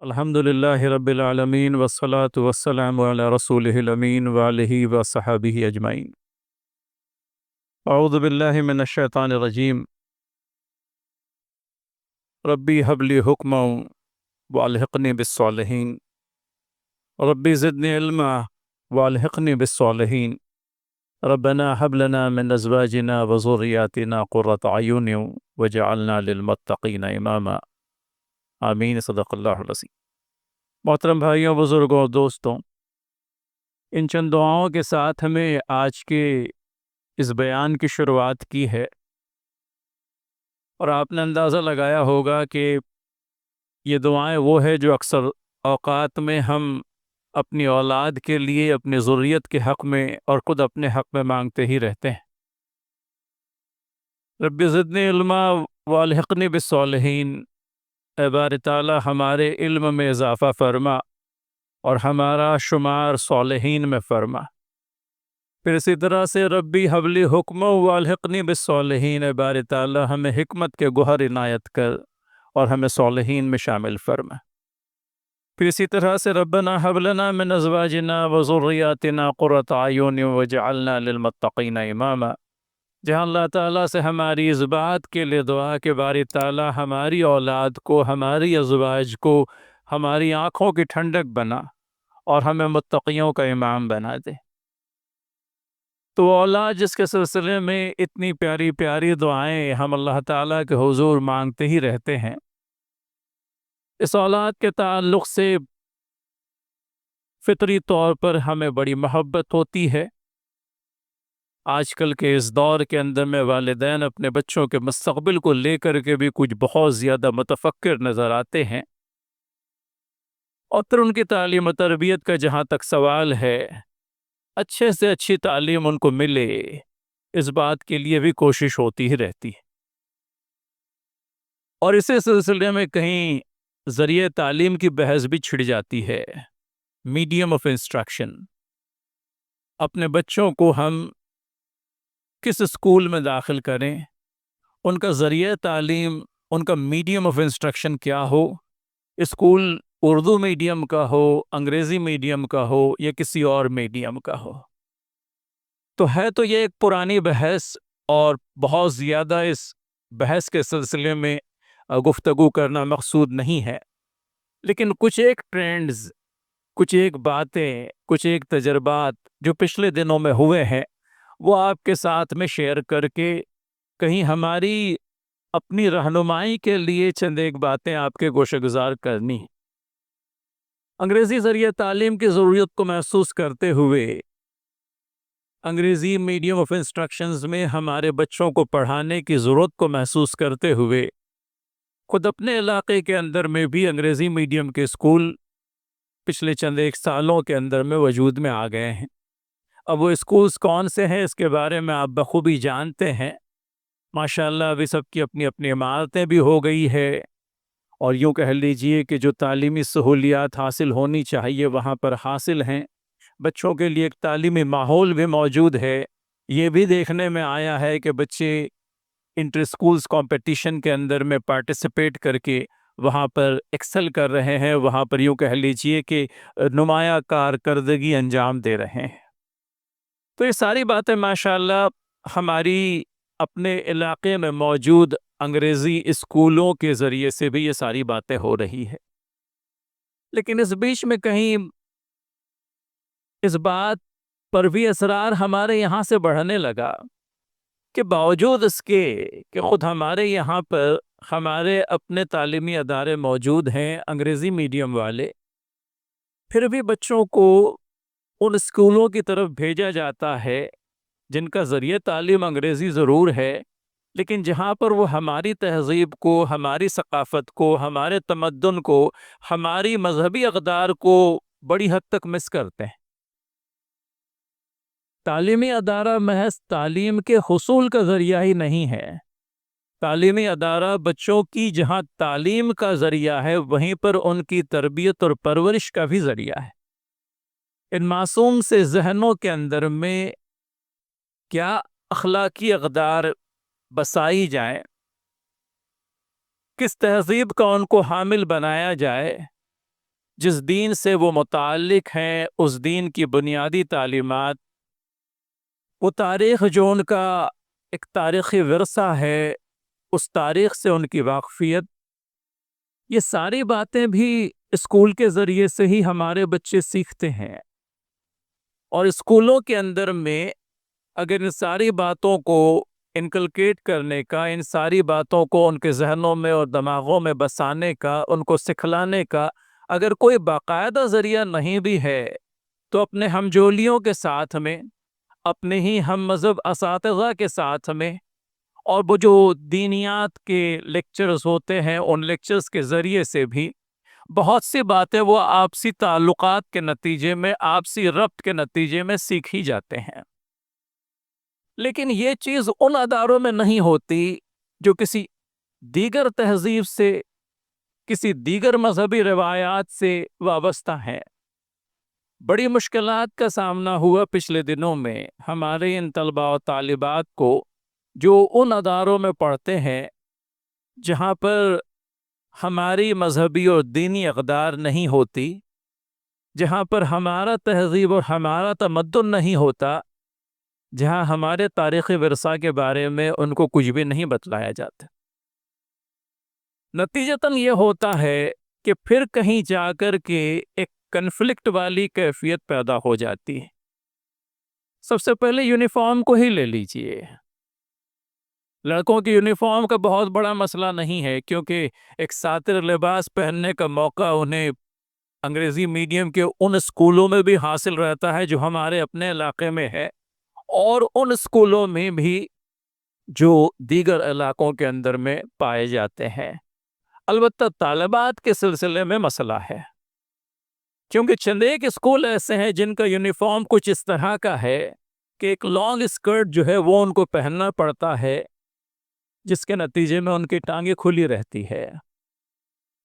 الحمد للہ رب العالمین والصلاة والسلام علی رسولہ الامین وآلہ وصحبہ اجمعین۔ اعوذ باللہ من الشیطان الرجیم۔ ربی حب لی حکما والحقنی بالصالحین، ربی زدنی علما والحقنی بالصالحین، ربنا حب لنا من ازواجنا وذریاتنا قرۃ اعین وجعلنا للمتقین اماما۔ آمین، صدق اللہ العظیم۔ محترم بھائیوں، بزرگوں، دوستوں، ان چند دعاؤں کے ساتھ ہمیں آج کے اس بیان کی شروعات کی ہے، اور آپ نے اندازہ لگایا ہوگا کہ یہ دعائیں وہ ہے جو اکثر اوقات میں ہم اپنی اولاد کے لیے، اپنی ذریت کے حق میں اور خود اپنے حق میں مانگتے ہی رہتے ہیں۔ رب زدنی علما والحقنی بالصالحین، اے باری تعالیٰ ہمارے علم میں اضافہ فرما اور ہمارا شمار صالحین میں فرما۔ پھر اسی طرح سے ربی حبلی حکم والحقنی بالصالحین، اے باری تعالیٰ ہمیں حکمت کے گوہر عنایت کر اور ہمیں صالحین میں شامل فرما۔ پھر اسی طرح سے ربنا حب لنا من ازواجنا وذریاتنا قرۃ اعین وجعلنا للمتقین اماما، جہاں اللہ تعالیٰ سے ہماری اس بات کے لیے دعا کہ باری تعالیٰ ہماری اولاد کو، ہماری ازواج کو ہماری آنکھوں کی ٹھنڈک بنا اور ہمیں متقیوں کا امام بنا دے۔ تو اولاد جس کے سلسلے میں اتنی پیاری پیاری دعائیں ہم اللہ تعالیٰ کے حضور مانگتے ہی رہتے ہیں، اس اولاد کے تعلق سے فطری طور پر ہمیں بڑی محبت ہوتی ہے۔ آج کل کے اس دور کے اندر میں والدین اپنے بچوں کے مستقبل کو لے کر کے بھی کچھ بہت زیادہ متفکر نظر آتے ہیں، اور پھر ان کی تعلیم و تربیت کا جہاں تک سوال ہے، اچھے سے اچھی تعلیم ان کو ملے، اس بات کے لیے بھی کوشش ہوتی ہی رہتی ہے۔ اور اسی سلسلے میں کہیں ذریعہ تعلیم کی بحث بھی چھڑ جاتی ہے، میڈیم آف انسٹرکشن۔ اپنے بچوں کو ہم کس اسکول میں داخل کریں، ان کا ذریعہ تعلیم، ان کا میڈیم آف انسٹرکشن کیا ہو، اسکول اردو میڈیم کا ہو، انگریزی میڈیم کا ہو یا کسی اور میڈیم کا ہو، تو ہے تو یہ ایک پرانی بحث، اور بہت زیادہ اس بحث کے سلسلے میں گفتگو کرنا مقصود نہیں ہے، لیکن کچھ ایک ٹرینڈز، کچھ ایک باتیں، کچھ ایک تجربات جو پچھلے دنوں میں ہوئے ہیں، وہ آپ کے ساتھ میں شیئر کر کے کہیں ہماری اپنی رہنمائی کے لیے چند ایک باتیں آپ کے گوشہ گزار کرنی ہیں۔ انگریزی ذریعہ تعلیم کی ضرورت کو محسوس کرتے ہوئے، انگریزی میڈیم آف انسٹرکشنز میں ہمارے بچوں کو پڑھانے کی ضرورت کو محسوس کرتے ہوئے، خود اپنے علاقے کے اندر میں بھی انگریزی میڈیم کے اسکول پچھلے چند ایک سالوں کے اندر میں وجود میں آ گئے ہیں۔ اب وہ اسکولز کون سے ہیں اس کے بارے میں آپ بخوبی جانتے ہیں۔ ماشاءاللہ ابھی سب کی اپنی اپنی عمارتیں بھی ہو گئی ہے، اور یوں کہہ لیجئے کہ جو تعلیمی سہولیات حاصل ہونی چاہیے وہاں پر حاصل ہیں، بچوں کے لیے ایک تعلیمی ماحول بھی موجود ہے۔ یہ بھی دیکھنے میں آیا ہے کہ بچے انٹر اسکولز کمپٹیشن کے اندر میں پارٹیسپیٹ کر کے وہاں پر ایکسل کر رہے ہیں، وہاں پر یوں کہہ لیجئے کہ نمایاں کارکردگی انجام دے رہے ہیں۔ تو یہ ساری باتیں ماشاءاللہ ہماری اپنے علاقے میں موجود انگریزی اسکولوں کے ذریعے سے بھی یہ ساری باتیں ہو رہی ہے، لیکن اس بیچ میں کہیں اس بات پر بھی اصرار ہمارے یہاں سے بڑھنے لگا کہ باوجود اس کے کہ خود ہمارے یہاں پر ہمارے اپنے تعلیمی ادارے موجود ہیں انگریزی میڈیم والے، پھر بھی بچوں کو ان اسکولوں کی طرف بھیجا جاتا ہے جن کا ذریعہ تعلیم انگریزی ضرور ہے، لیکن جہاں پر وہ ہماری تہذیب کو، ہماری ثقافت کو، ہمارے تمدن کو، ہماری مذہبی اقدار کو بڑی حد تک مس کرتے ہیں۔ تعلیمی ادارہ محض تعلیم کے حصول کا ذریعہ ہی نہیں ہے، تعلیمی ادارہ بچوں کی جہاں تعلیم کا ذریعہ ہے، وہیں پر ان کی تربیت اور پرورش کا بھی ذریعہ ہے۔ ان معصوم سے ذہنوں کے اندر میں کیا اخلاقی اقدار بسائی جائیں، کس تہذیب کا ان کو حامل بنایا جائے، جس دین سے وہ متعلق ہیں اس دین کی بنیادی تعلیمات، وہ تاریخ جو ان کا ایک تاریخی ورثہ ہے، اس تاریخ سے ان کی واقفیت، یہ ساری باتیں بھی اسکول کے ذریعے سے ہی ہمارے بچے سیکھتے ہیں۔ اور اسکولوں کے اندر میں اگر ان ساری باتوں کو انکلکیٹ کرنے کا، ان ساری باتوں کو ان کے ذہنوں میں اور دماغوں میں بسانے کا، ان کو سکھلانے کا اگر کوئی باقاعدہ ذریعہ نہیں بھی ہے، تو اپنے ہمجولیوں کے ساتھ میں، اپنے ہی ہم مذہب اساتذہ کے ساتھ میں، اور وہ جو دینیات کے لیکچرز ہوتے ہیں ان لیکچرز کے ذریعے سے بھی بہت سی باتیں وہ آپسی تعلقات کے نتیجے میں، آپسی ربط کے نتیجے میں سیکھ ہی جاتے ہیں۔ لیکن یہ چیز ان اداروں میں نہیں ہوتی جو کسی دیگر تہذیب سے، کسی دیگر مذہبی روایات سے وابستہ ہیں۔ بڑی مشکلات کا سامنا ہوا پچھلے دنوں میں ہمارے ان طلباء و طالبات کو جو ان اداروں میں پڑھتے ہیں جہاں پر ہماری مذہبی اور دینی اقدار نہیں ہوتی، جہاں پر ہمارا تہذیب اور ہمارا تمدن نہیں ہوتا، جہاں ہمارے تاریخی ورثہ کے بارے میں ان کو کچھ بھی نہیں بتلایا جاتا۔ نتیجتاً یہ ہوتا ہے کہ پھر کہیں جا کر کے ایک کنفلکٹ والی کیفیت پیدا ہو جاتی ہے۔ سب سے پہلے یونیفارم کو ہی لے لیجئے۔ لڑکوں کی یونیفارم کا بہت بڑا مسئلہ نہیں ہے، کیونکہ ایک ساتر لباس پہننے کا موقع انہیں انگریزی میڈیم کے ان اسکولوں میں بھی حاصل رہتا ہے جو ہمارے اپنے علاقے میں ہے، اور ان اسکولوں میں بھی جو دیگر علاقوں کے اندر میں پائے جاتے ہیں۔ البتہ طالبات کے سلسلے میں مسئلہ ہے، کیونکہ چند ایک اسکول ایسے ہیں جن کا یونیفارم کچھ اس طرح کا ہے کہ ایک لانگ اسکرٹ جو ہے وہ ان کو پہننا پڑتا ہے، جس کے نتیجے میں ان کی ٹانگیں کھلی رہتی ہے۔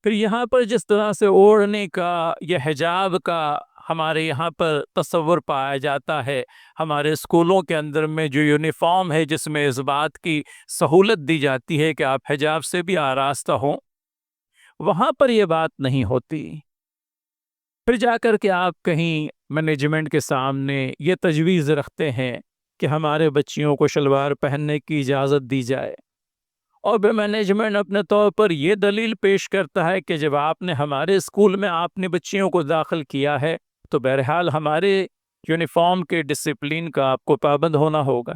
پھر یہاں پر جس طرح سے اوڑھنے کا یا حجاب کا ہمارے یہاں پر تصور پایا جاتا ہے، ہمارے اسکولوں کے اندر میں جو یونیفارم ہے جس میں اس بات کی سہولت دی جاتی ہے کہ آپ حجاب سے بھی آراستہ ہوں، وہاں پر یہ بات نہیں ہوتی۔ پھر جا کر کے آپ کہیں مینجمنٹ کے سامنے یہ تجویز رکھتے ہیں کہ ہمارے بچیوں کو شلوار پہننے کی اجازت دی جائے، اور پھر مینجمنٹ اپنے طور پر یہ دلیل پیش کرتا ہے کہ جب آپ نے ہمارے اسکول میں آپ نے بچیوں کو داخل کیا ہے تو بہرحال ہمارے یونیفارم کے ڈسپلین کا آپ کو پابند ہونا ہوگا۔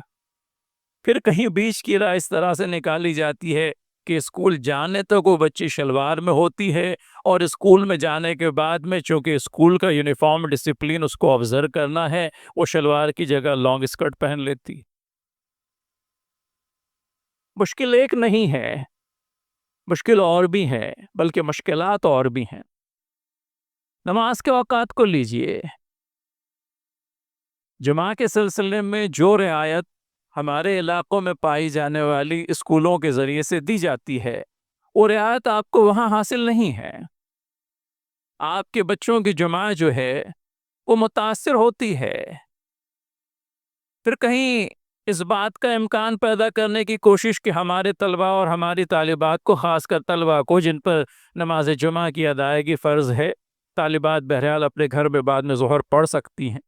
پھر کہیں بیچ کی رائے اس طرح سے نکالی جاتی ہے کہ اسکول جانے تک وہ بچی شلوار میں ہوتی ہے، اور اسکول میں جانے کے بعد میں چونکہ اسکول کا یونیفارم ڈسپلین اس کو آبزرو کرنا ہے، وہ شلوار کی جگہ لانگ اسکرٹ پہن لیتی۔ مشکل ایک نہیں ہے، مشکل اور بھی ہے، بلکہ مشکلات اور بھی ہیں۔ نماز کے اوقات کو لیجئے، جمعہ کے سلسلے میں جو رعایت ہمارے علاقوں میں پائی جانے والی اسکولوں کے ذریعے سے دی جاتی ہے، وہ رعایت آپ کو وہاں حاصل نہیں ہے۔ آپ کے بچوں کی جمعہ جو ہے وہ متاثر ہوتی ہے۔ پھر کہیں اس بات کا امکان پیدا کرنے کی کوشش کہ ہمارے طلباء اور ہماری طالبات کو، خاص کر طلباء کو جن پر نماز جمعہ کی ادائیگی فرض ہے، طالبات بہرحال اپنے گھر میں بعد میں ظہر پڑھ سکتی ہیں،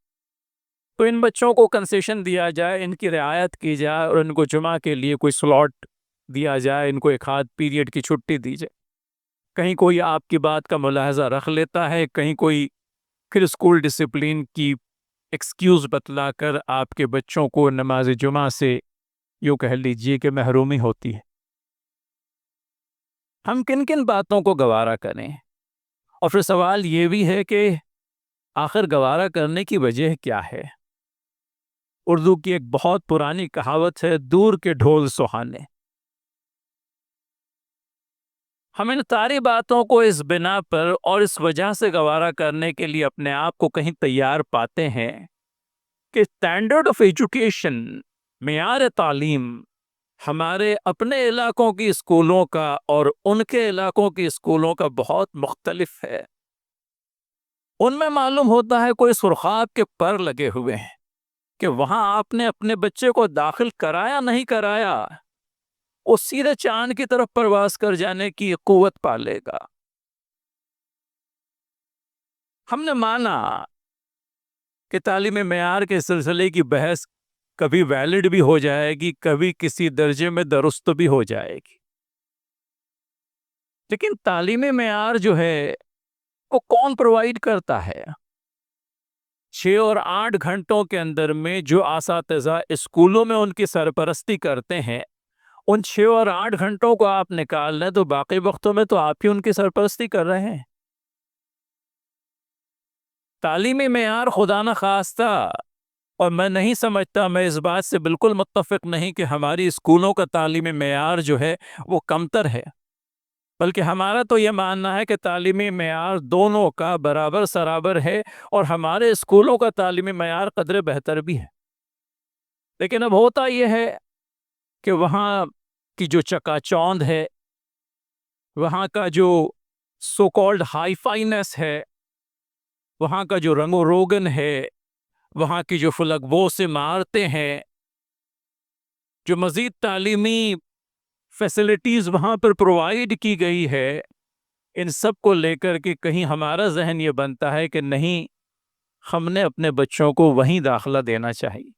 تو ان بچوں کو کنسیشن دیا جائے، ان کی رعایت کی جائے، اور ان کو جمعہ کے لیے کوئی سلاٹ دیا جائے، ان کو ایک آدھ پیریڈ کی چھٹی دی جائے۔ کہیں کوئی آپ کی بات کا ملاحظہ رکھ لیتا ہے، کہیں کوئی پھر اسکول ڈسپلین کی ایکسکیوز بتلا کر آپ کے بچوں کو نماز جمعہ سے یوں کہہ لیجئے کہ محرومی ہوتی ہے۔ ہم کن کن باتوں کو گوارا کریں؟ اور پھر سوال یہ بھی ہے کہ آخر گوارا کرنے کی وجہ کیا ہے؟ اردو کی ایک بہت پرانی کہاوت ہے، دور کے ڈھول سہانے۔ ہم ان ساری باتوں کو اس بنا پر اور اس وجہ سے گوارا کرنے کے لیے اپنے آپ کو کہیں تیار پاتے ہیں کہ اسٹینڈرڈ آف ایجوکیشن، معیار تعلیم، ہمارے اپنے علاقوں کی اسکولوں کا اور ان کے علاقوں کی اسکولوں کا بہت مختلف ہے۔ ان میں معلوم ہوتا ہے کوئی سرخاب کے پر لگے ہوئے ہیں کہ وہاں آپ نے اپنے بچے کو داخل کرایا نہیں کرایا، وہ سیدھے چاند کی طرف پرواز کر جانے کی قوت پالے گا۔ ہم نے مانا کہ تعلیم معیار کے سلسلے کی بحث کبھی ویلڈ بھی ہو جائے گی، کبھی کسی درجے میں درست بھی ہو جائے گی، لیکن تعلیم معیار جو ہے وہ کون پرووائیڈ کرتا ہے؟ 6 اور 8 گھنٹوں کے اندر میں جو اساتذہ اسکولوں میں ان کی سرپرستی کرتے ہیں، ان 6 اور 8 گھنٹوں کو آپ نکال لیں تو باقی وقتوں میں تو آپ ہی ان کی سرپرستی کر رہے ہیں۔ تعلیمی معیار خدا نخواستہ، اور میں نہیں سمجھتا، میں اس بات سے بالکل متفق نہیں کہ ہماری اسکولوں کا تعلیمی معیار جو ہے وہ کمتر ہے، بلکہ ہمارا تو یہ ماننا ہے کہ تعلیمی معیار دونوں کا برابر سرابر ہے، اور ہمارے اسکولوں کا تعلیمی معیار قدر بہتر بھی ہے۔ لیکن اب ہوتا یہ ہے کہ وہاں کی جو چکا چوند ہے، وہاں کا جو سو کالڈ ہائی فائنس ہے، وہاں کا جو رنگ و روگن ہے، وہاں کی جو فلک بو سے مارتے ہیں، جو مزید تعلیمی فیسلٹیز وہاں پر پرووائیڈ کی گئی ہے، ان سب کو لے کر کے کہیں ہمارا ذہن یہ بنتا ہے کہ نہیں، ہم نے اپنے بچوں کو وہیں داخلہ دینا چاہیے۔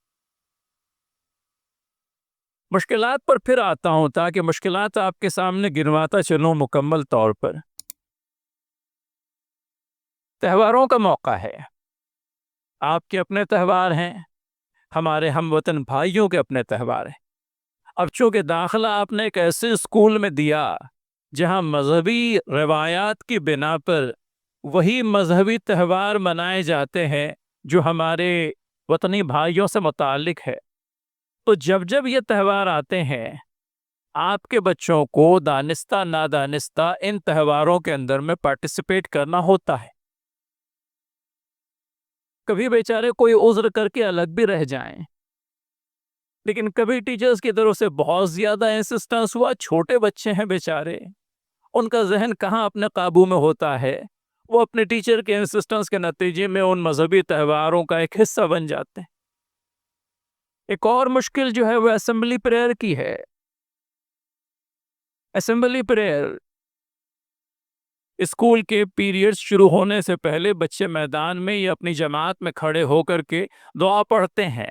مشکلات پر پھر آتا ہوں تاکہ مشکلات آپ کے سامنے گنواتا چلوں مکمل طور پر۔ تہواروں کا موقع ہے، آپ کے اپنے تہوار ہیں، ہمارے ہم وطن بھائیوں کے اپنے تہوار ہیں۔ اب چونکہ داخلہ آپ نے ایک ایسے اسکول میں دیا جہاں مذہبی روایات کی بنا پر وہی مذہبی تہوار منائے جاتے ہیں جو ہمارے وطنی بھائیوں سے متعلق ہے، تو جب جب یہ تہوار آتے ہیں، آپ کے بچوں کو دانستہ نادانستہ ان تہواروں کے اندر میں پارٹیسپیٹ کرنا ہوتا ہے۔ کبھی بیچارے کوئی عذر کر کے الگ بھی رہ جائیں، لیکن کبھی ٹیچرز کی طرف سے بہت زیادہ انسسٹنس ہوا، چھوٹے بچے ہیں بیچارے، ان کا ذہن کہاں اپنے قابو میں ہوتا ہے، وہ اپنے ٹیچر کے انسسٹنس کے نتیجے میں ان مذہبی تہواروں کا ایک حصہ بن جاتے ہیں۔ ایک اور مشکل جو ہے وہ اسمبلی پریئر کی ہے۔ اسمبلی پریئر، اسکول کے پیریڈز شروع ہونے سے پہلے بچے میدان میں یا اپنی جماعت میں کھڑے ہو کر کے دعا پڑھتے ہیں،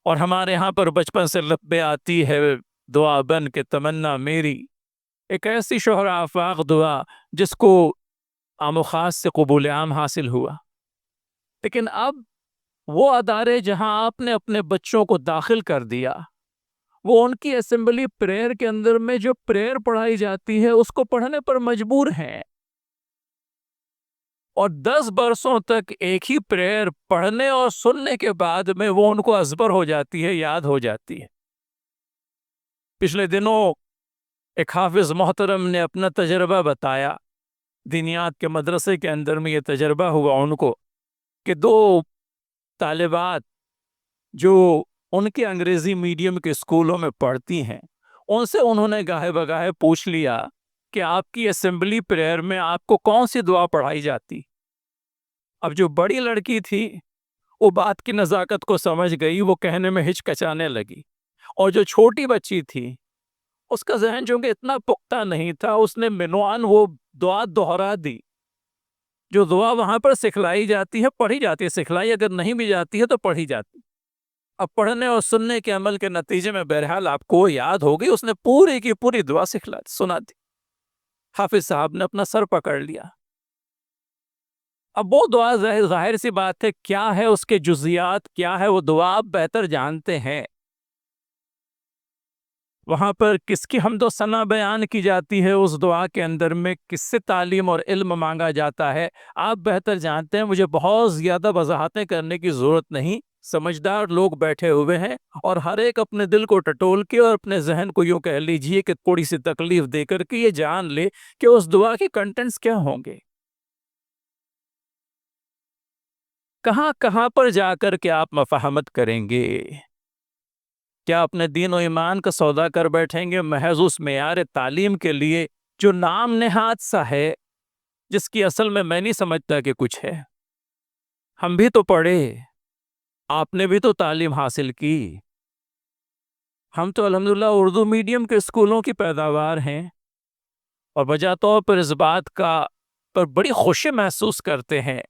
اور ہمارے ہاں پر بچپن سے لبے آتی ہے دعا بن کے تمنا میری، ایک ایسی شہر آفاق دعا جس کو عام و خاص سے قبول عام حاصل ہوا۔ لیکن اب وہ ادارے جہاں آپ نے اپنے بچوں کو داخل کر دیا، وہ ان کی اسمبلی پریئر کے اندر میں جو پریئر پڑھائی جاتی ہے اس کو پڑھنے پر مجبور ہیں، اور 10 برسوں تک ایک ہی پریئر پڑھنے اور سننے کے بعد میں وہ ان کو ازبر ہو جاتی ہے، یاد ہو جاتی ہے۔ پچھلے دنوں ایک حافظ محترم نے اپنا تجربہ بتایا، دینیات کے مدرسے کے اندر میں یہ تجربہ ہوا ان کو کہ 2 طالبات جو ان کے انگریزی میڈیم کے اسکولوں میں پڑھتی ہیں، ان سے انہوں نے گاہے بگاہے پوچھ لیا کہ آپ کی اسمبلی پریئر میں آپ کو کون سی دعا پڑھائی جاتی؟ اب جو بڑی لڑکی تھی وہ بات کی نزاکت کو سمجھ گئی، وہ کہنے میں ہچکچانے لگی، اور جو چھوٹی بچی تھی اس کا ذہن چونکہ اتنا پختہ نہیں تھا، اس نے منوان وہ دعا دہرا دی جو دعا وہاں پر سکھلائی جاتی ہے، پڑھی جاتی ہے، سکھلائی اگر نہیں بھی جاتی ہے تو پڑھی جاتی۔ اب پڑھنے اور سننے کے عمل کے نتیجے میں بہرحال آپ کو یاد ہو گئی، اس نے پوری کی پوری دعا سنا دی۔ حافظ صاحب نے اپنا سر پکڑ لیا۔ اب وہ دعا ظاہر سی بات ہے، کیا ہے اس کے جزیات، کیا ہے وہ دعا، آپ بہتر جانتے ہیں۔ وہاں پر کس کی حمد و ثنا بیان کی جاتی ہے، اس دعا کے اندر میں کس سے تعلیم اور علم مانگا جاتا ہے، آپ بہتر جانتے ہیں، مجھے بہت زیادہ وضاحتیں کرنے کی ضرورت نہیں۔ سمجھدار لوگ بیٹھے ہوئے ہیں، اور ہر ایک اپنے دل کو ٹٹول کے اور اپنے ذہن کو یوں کہہ لیجئے کہ تھوڑی سی تکلیف دے کر کے یہ جان لے کہ اس دعا کے کنٹینٹس کیا ہوں گے۔ کہاں کہاں پر جا کر کے آپ مفاہمت کریں گے؟ کیا اپنے دین و ایمان کا سودا کر بیٹھیں گے محض اس معیار تعلیم کے لیے جو نام نہاد سا ہے، جس کی اصل میں نہیں سمجھتا کہ کچھ ہے؟ ہم بھی تو پڑھے، آپ نے بھی تو تعلیم حاصل کی، ہم تو الحمدللہ اردو میڈیم کے اسکولوں کی پیداوار ہیں، اور بجا طور پر اس بات کا پر بڑی خوشی محسوس کرتے ہیں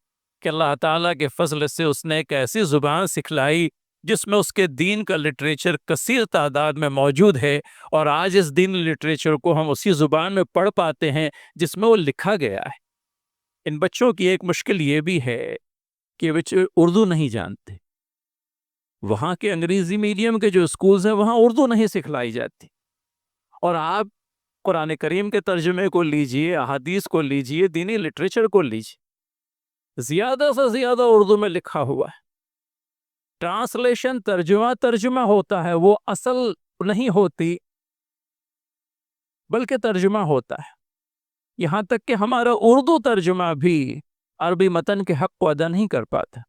کہ اللہ تعالیٰ کے فضل سے اس نے ایک ایسی زبان سکھلائی جس میں اس کے دین کا لٹریچر کثیر تعداد میں موجود ہے، اور آج اس دین لٹریچر کو ہم اسی زبان میں پڑھ پاتے ہیں جس میں وہ لکھا گیا ہے۔ ان بچوں کی ایک مشکل یہ بھی ہے کہ بچے اردو نہیں جانتے۔ وہاں کے انگریزی میڈیم کے جو اسکولز ہیں وہاں اردو نہیں سکھلائی جاتی، اور آپ قرآن کریم کے ترجمے کو لیجئے، احادیث کو لیجئے، دینی لٹریچر کو لیجئے، زیادہ سے زیادہ اردو میں لکھا ہوا ہے۔ ٹرانسلیشن ترجمہ ہوتا ہے، وہ اصل نہیں ہوتی بلکہ ترجمہ ہوتا ہے۔ یہاں تک کہ ہمارا اردو ترجمہ بھی عربی متن کے حق کو ادا نہیں کر پاتا۔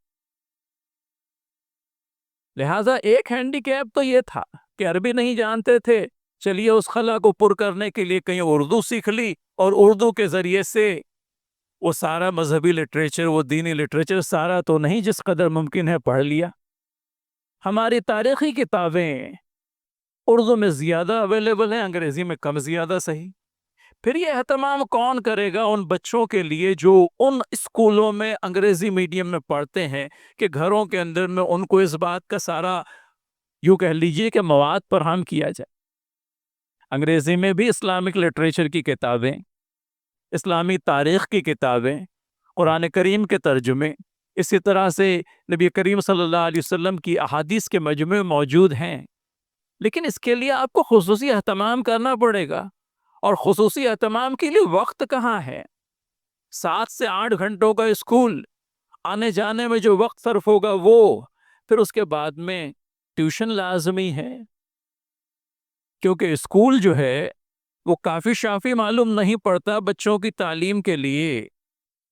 لہٰذا ایک ہینڈی کیپ تو یہ تھا کہ عربی نہیں جانتے تھے، چلیے اس خلا کو پر کرنے کے لیے کہیں اردو سیکھ لی، اور اردو کے ذریعے سے وہ سارا مذہبی لٹریچر، وہ دینی لٹریچر سارا تو نہیں، جس قدر ممکن ہے پڑھ لیا۔ ہماری تاریخی کتابیں اردو میں زیادہ اویلیبل ہیں، انگریزی میں کم زیادہ صحیح۔ پھر یہ اہتمام کون کرے گا ان بچوں کے لیے جو ان اسکولوں میں انگریزی میڈیم میں پڑھتے ہیں کہ گھروں کے اندر میں ان کو اس بات کا سارا یوں کہہ لیجئے کہ مواد فراہم کیا جائے۔ انگریزی میں بھی اسلامک لٹریچر کی کتابیں، اسلامی تاریخ کی کتابیں، قرآن کریم کے ترجمے، اسی طرح سے نبی کریم صلی اللہ علیہ وسلم کی احادیث کے مجموعے موجود ہیں، لیکن اس کے لیے آپ کو خصوصی اہتمام کرنا پڑے گا، اور خصوصی اہتمام کے لیے وقت کہاں ہے؟ 7 سے 8 گھنٹوں کا اسکول، آنے جانے میں جو وقت صرف ہوگا وہ، پھر اس کے بعد میں ٹیوشن لازمی ہے، کیونکہ اسکول جو ہے وہ کافی شافی معلوم نہیں پڑتا بچوں کی تعلیم کے لیے۔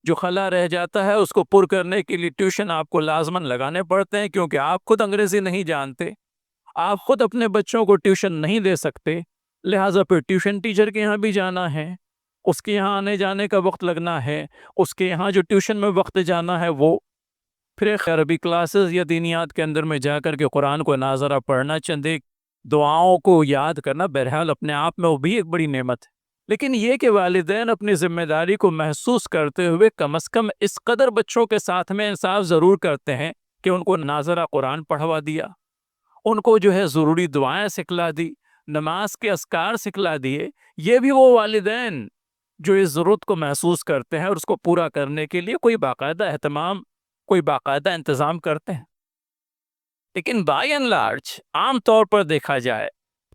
جو خلا رہ جاتا ہے اس کو پر کرنے کے لیے ٹیوشن آپ کو لازماً لگانے پڑتے ہیں، کیونکہ آپ خود انگریزی نہیں جانتے، آپ خود اپنے بچوں کو ٹیوشن نہیں دے سکتے، لہٰذا پھر ٹیوشن ٹیچر کے یہاں بھی جانا ہے، اس کے یہاں آنے جانے کا وقت لگنا ہے، اس کے یہاں جو ٹیوشن میں وقت جانا ہے وہ، پھر ایک عربی کلاسز یا دینیات کے اندر میں جا کر کے قرآن کو ناظرہ پڑھنا، چند ایک دعاؤں کو یاد کرنا، بہرحال اپنے آپ میں وہ بھی ایک بڑی نعمت ہے۔ لیکن یہ کہ والدین اپنی ذمہ داری کو محسوس کرتے ہوئے کم از کم اس قدر بچوں کے ساتھ میں انصاف ضرور کرتے ہیں کہ ان کو ناظرہ قرآن پڑھوا دیا، ان کو جو ہے ضروری دعائیں سکھلا دی، نماز کے اذکار سکھلا دیے۔ یہ بھی وہ والدین جو اس ضرورت کو محسوس کرتے ہیں اور اس کو پورا کرنے کے لیے کوئی باقاعدہ اہتمام، کوئی باقاعدہ انتظام کرتے ہیں۔ لیکن بائی اینڈ لارج عام طور پر دیکھا جائے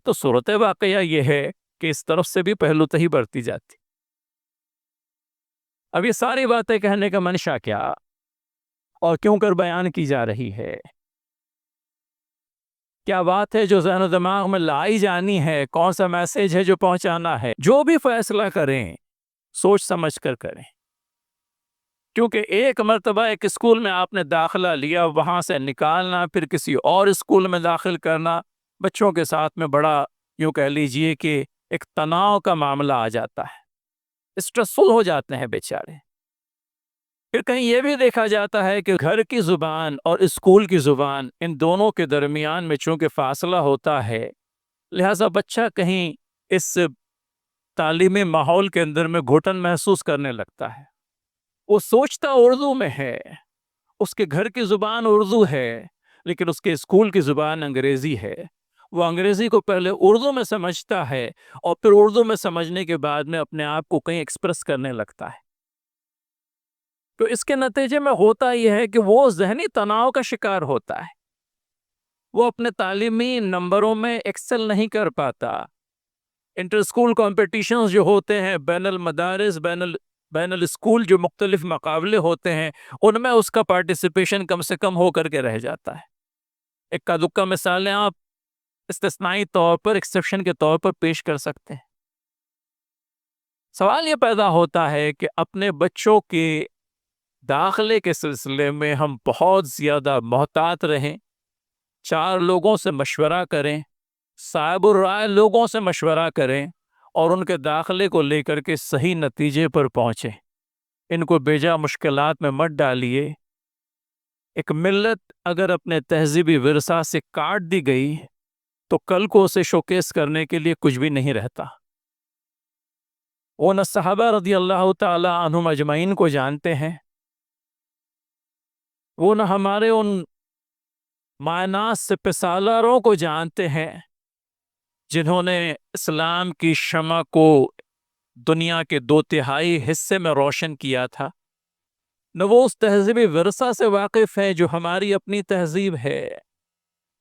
تو صورت واقعہ یہ ہے کہ اس طرف سے بھی پہلوتہی برتی جاتی۔ اب یہ ساری باتیں کہنے کا منشا کیا اور کیوں کر بیان کی جا رہی ہے؟ کیا بات ہے جو ذہن و دماغ میں لائی جانی ہے؟ کون سا میسج ہے جو پہنچانا ہے؟ جو بھی فیصلہ کریں سوچ سمجھ کر کریں، کیونکہ ایک مرتبہ ایک اسکول میں آپ نے داخلہ لیا، وہاں سے نکالنا، پھر کسی اور اسکول میں داخل کرنا، بچوں کے ساتھ میں بڑا یوں کہہ لیجئے کہ ایک تناؤ کا معاملہ آ جاتا ہے، اسٹریسفل ہو جاتے ہیں بیچارے۔ پھر کہیں یہ بھی دیکھا جاتا ہے کہ گھر کی زبان اور اسکول کی زبان، ان دونوں کے درمیان میں چونکہ فاصلہ ہوتا ہے، لہٰذا بچہ کہیں اس تعلیمی ماحول کے اندر میں گھٹن محسوس کرنے لگتا ہے۔ وہ سوچتا اردو میں ہے، اس کے گھر کی زبان اردو ہے، لیکن اس کے اسکول کی زبان انگریزی ہے۔ وہ انگریزی کو پہلے اردو میں سمجھتا ہے، اور پھر اردو میں سمجھنے کے بعد میں اپنے آپ کو کہیں ایکسپریس کرنے لگتا ہے۔ تو اس کے نتیجے میں ہوتا یہ ہے کہ وہ ذہنی تناؤ کا شکار ہوتا ہے، وہ اپنے تعلیمی نمبروں میں ایکسل نہیں کر پاتا۔ انٹر اسکول کمپٹیشنز جو ہوتے ہیں، بین المدارس، بین الاسکول جو مختلف مقابلے ہوتے ہیں، ان میں اس کا پارٹیسپیشن کم سے کم ہو کر کے رہ جاتا ہے۔ اکا دکا مثالیں آپ استثنائی طور پر، ایکسیپشن کے طور پر پیش کر سکتے ہیں۔ سوال یہ پیدا ہوتا ہے کہ اپنے بچوں کے داخلے کے سلسلے میں ہم بہت زیادہ محتاط رہیں، 4 لوگوں سے مشورہ کریں، صاحب الرائے لوگوں سے مشورہ کریں، اور ان کے داخلے کو لے کر کے صحیح نتیجے پر پہنچیں۔ ان کو بیجا مشکلات میں مت ڈالیے۔ ایک ملت اگر اپنے تہذیبی ورثہ سے کاٹ دی گئی تو کل کو اسے شوکیس کرنے کے لیے کچھ بھی نہیں رہتا۔ وہ نہ صحابہ رضی اللہ تعالی عنہم اجمعین کو جانتے ہیں، وہ نہ ہمارے ان معناس سپہ سالاروں کو جانتے ہیں جنہوں نے اسلام کی شمع کو دنیا کے 2/3 حصے میں روشن کیا تھا، نہ وہ اس تہذیبی ورثہ سے واقف ہے جو ہماری اپنی تہذیب ہے،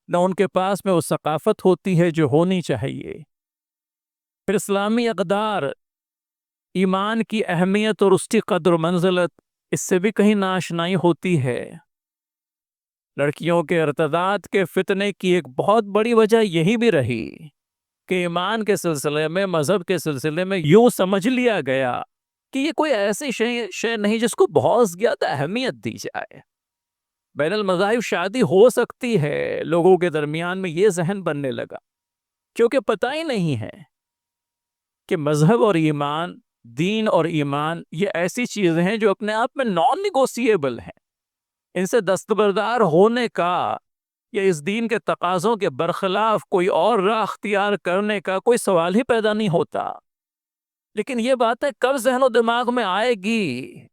نہ ان کے پاس میں وہ ثقافت ہوتی ہے جو ہونی چاہیے۔ پھر اسلامی اقدار، ایمان کی اہمیت اور اس کی قدر و منزلت اس سے بھی کہیں ناآشنائی ہوتی ہے۔ لڑکیوں کے ارتداد کے فتنے کی ایک بہت بڑی وجہ یہی بھی رہی کہ ایمان کے سلسلے میں، مذہب کے سلسلے میں یوں سمجھ لیا گیا کہ یہ کوئی ایسی شے نہیں جس کو بہت زیادہ اہمیت دی جائے۔ بین المذاہب شادی ہو سکتی ہے، لوگوں کے درمیان میں یہ ذہن بننے لگا، کیونکہ پتہ ہی نہیں ہے کہ مذہب اور ایمان، دین اور ایمان یہ ایسی چیزیں ہیں جو اپنے آپ میں نان نیگوسیبل ہیں۔ ان سے دستبردار ہونے کا یا اس دین کے تقاضوں کے برخلاف کوئی اور راہ اختیار کرنے کا کوئی سوال ہی پیدا نہیں ہوتا۔ لیکن یہ باتیں کب ذہن و دماغ میں آئے گی؟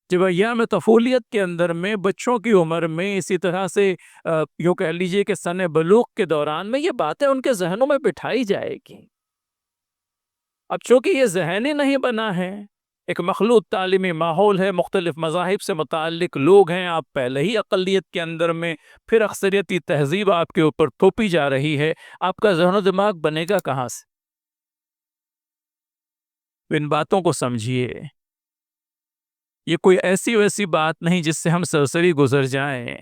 جب ایام طفولیت کے اندر میں، بچوں کی عمر میں، اسی طرح سے یوں کہہ لیجئے کہ سن بلوغ کے دوران میں یہ باتیں ان کے ذہنوں میں بٹھائی جائے گی۔ اب چونکہ یہ ذہن ہی نہیں بنا ہے، ایک مخلوط تعلیمی ماحول ہے، مختلف مذاہب سے متعلق لوگ ہیں، آپ پہلے ہی اقلیت کے اندر میں، پھر اکثریتی تہذیب آپ کے اوپر تھوپی جا رہی ہے، آپ کا ذہن و دماغ بنے گا کہاں سے؟ ان باتوں کو سمجھیے، یہ کوئی ایسی ویسی بات نہیں جس سے ہم سرسری گزر جائیں۔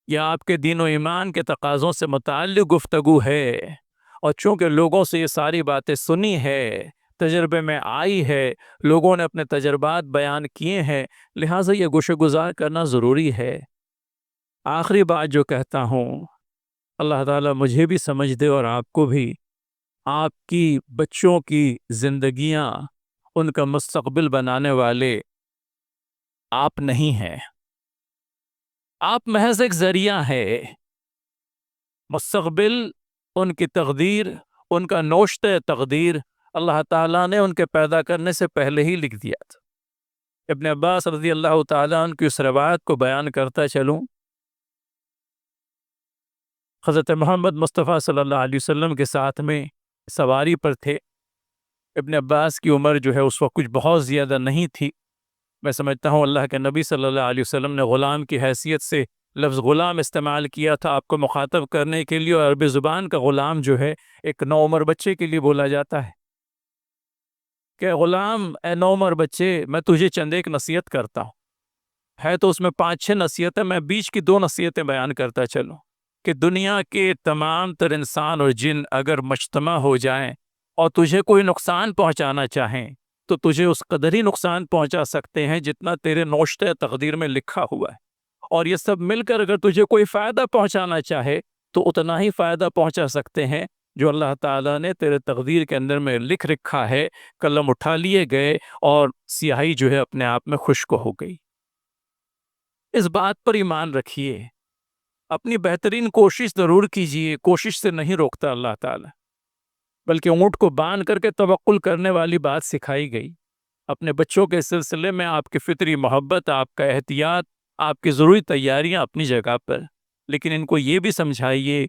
یہ آپ کے دین و ایمان کے تقاضوں سے متعلق گفتگو ہے، اور چونکہ لوگوں سے یہ ساری باتیں سنی ہے، تجربے میں آئی ہے، لوگوں نے اپنے تجربات بیان کیے ہیں، لہٰذا یہ گوشہ گزار کرنا ضروری ہے۔ آخری بات جو کہتا ہوں، اللہ تعالیٰ مجھے بھی سمجھ دے اور آپ کو بھی، آپ کی بچوں کی زندگیاں، ان کا مستقبل بنانے والے آپ نہیں ہیں، آپ محض ایک ذریعہ ہے۔ مستقبل، ان کی تقدیر، ان کا نوشتہ تقدیر اللہ تعالیٰ نے ان کے پیدا کرنے سے پہلے ہی لکھ دیا تھا۔ ابن عباس رضی اللہ تعالیٰ عنہ کی اس روایت کو بیان کرتا چلوں، حضرت محمد مصطفیٰ صلی اللہ علیہ وسلم کے ساتھ میں سواری پر تھے۔ ابن عباس کی عمر جو ہے اس وقت کچھ بہت زیادہ نہیں تھی، میں سمجھتا ہوں اللہ کے نبی صلی اللہ علیہ وسلم نے غلام کی حیثیت سے لفظ غلام استعمال کیا تھا آپ کو مخاطب کرنے کے لیے، اور عربی زبان کا غلام جو ہے ایک نوعمر بچے کے لیے بولا جاتا ہے کہ غلام، اے نوعمر بچے، میں تجھے چند ایک نصیحت کرتا ہوں۔ ہے تو اس میں 5-6 نصیحتیں، میں بیچ کی 2 نصیحتیں بیان کرتا چلوں کہ دنیا کے تمام تر انسان اور جن اگر مجتمع ہو جائیں اور تجھے کوئی نقصان پہنچانا چاہیں تو تجھے اس قدر ہی نقصان پہنچا سکتے ہیں جتنا تیرے نوشتہ تقدیر میں لکھا ہوا ہے، اور یہ سب مل کر اگر تجھے کوئی فائدہ پہنچانا چاہے تو اتنا ہی فائدہ پہنچا سکتے ہیں جو اللہ تعالیٰ نے تیرے تقدیر کے اندر میں لکھ رکھا ہے۔ قلم اٹھا لیے گئے اور سیاہی جو ہے اپنے آپ میں خشک ہو گئی۔ اس بات پر ایمان رکھیے، اپنی بہترین کوشش ضرور کیجیے، کوشش سے نہیں روکتا اللہ تعالیٰ، بلکہ اونٹ کو باندھ کر کے توکل کرنے والی بات سکھائی گئی۔ اپنے بچوں کے سلسلے میں آپ کی فطری محبت، آپ کا احتیاط، آپ کی ضروری تیاریاں اپنی جگہ پر، لیکن ان کو یہ بھی سمجھائیے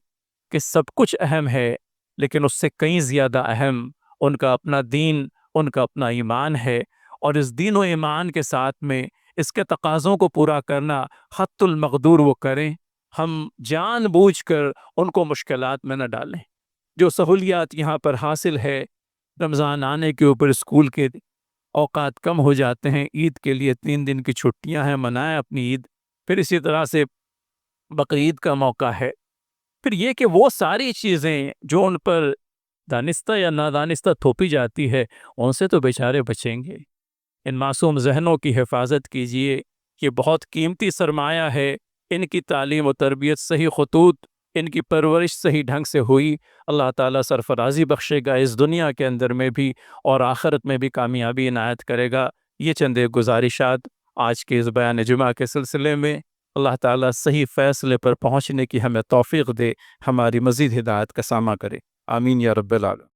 کہ سب کچھ اہم ہے، لیکن اس سے کہیں زیادہ اہم ان کا اپنا دین، ان کا اپنا ایمان ہے، اور اس دین و ایمان کے ساتھ میں اس کے تقاضوں کو پورا کرنا حت المقدور وہ کریں، ہم جان بوجھ کر ان کو مشکلات میں نہ ڈالیں۔ جو سہولیات یہاں پر حاصل ہے، رمضان آنے کے اوپر اسکول کے اوقات کم ہو جاتے ہیں، عید کے لیے 3 دن کی چھٹیاں ہیں، منائیں اپنی عید، پھر اسی طرح سے بقرعید کا موقع ہے، پھر یہ کہ وہ ساری چیزیں جو ان پر دانستہ یا نادانستہ تھوپی جاتی ہے ان سے تو بیچارے بچیں گے۔ ان معصوم ذہنوں کی حفاظت کیجیے، یہ بہت قیمتی سرمایہ ہے، ان کی تعلیم و تربیت صحیح خطوط، ان کی پرورش صحیح ڈھنگ سے ہوئی، اللہ تعالیٰ سرفرازی بخشے گا اس دنیا کے اندر میں بھی، اور آخرت میں بھی کامیابی عنایت کرے گا۔ یہ چند ایک گزارشات آج کے اس بیان جمعہ کے سلسلے میں، اللہ تعالیٰ صحیح فیصلے پر پہنچنے کی ہمیں توفیق دے، ہماری مزید ہدایت کا سامہ کرے، آمین یا رب العالمین۔